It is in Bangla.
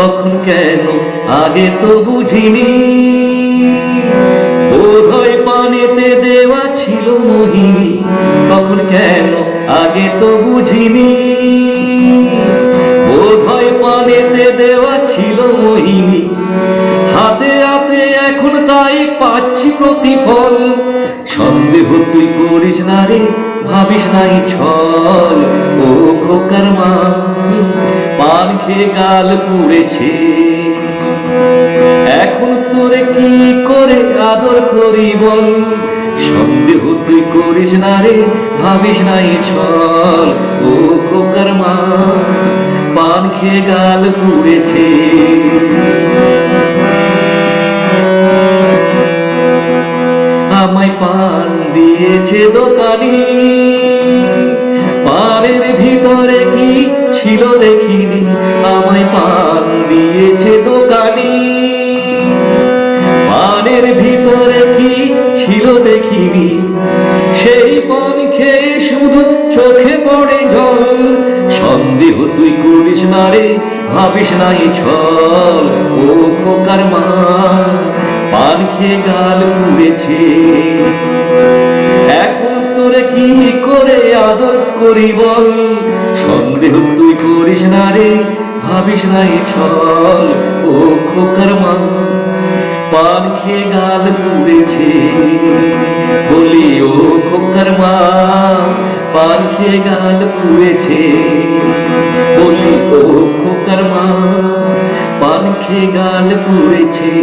তখন কেন আগে তো বুঝিনি, বোধহয় পানেতে দেওয়া ছিল মোহিনী, তখন কেন আগে তো বুঝিনি, বোধহয় পানেতে দেওয়া ছিল মোহিনী, হাতে হাতে এখন তাই পাচ্ছি প্রতিফল। সন্দেহ তুই করিস না রে, ভাবিস নাই ছল, ও খোকার মা পান খেয়ে গাল পুড়েছে, এখন তোরে কি করে আদর করি বল। সন্দেহ তুই করিস না রে, ভাবিস নাই ছল, ও খোকার মা পান খেয়ে গাল পুড়েছে। আমায় পান দিয়েছে দোকানি, পানের ভিতরে কি ছিল দেখিনি, আমায় পান দিয়েছে দোকানি, পানের ভিতরে কি ছিল দেখিনি, সেই পান খেয়ে শুধু চোখে পড়ে জল। সন্দেহ তুই করিস না রে, ভাবিস নাই ছল, ও খোকার মা পান খেয়ে গাল পুড়েছে, এখন তোরে কি করে আদর করি বল। সন্দেহ তুই করিস না রে, ভাবিস নাই ছল, ও খোকার মা পান খেয়ে গাল পুড়েছে। বলি ও খোকার মা পান খেয়ে গাল পুড়েছে, বলি ও খোকার মা পান খেয়ে গাল পুড়েছে।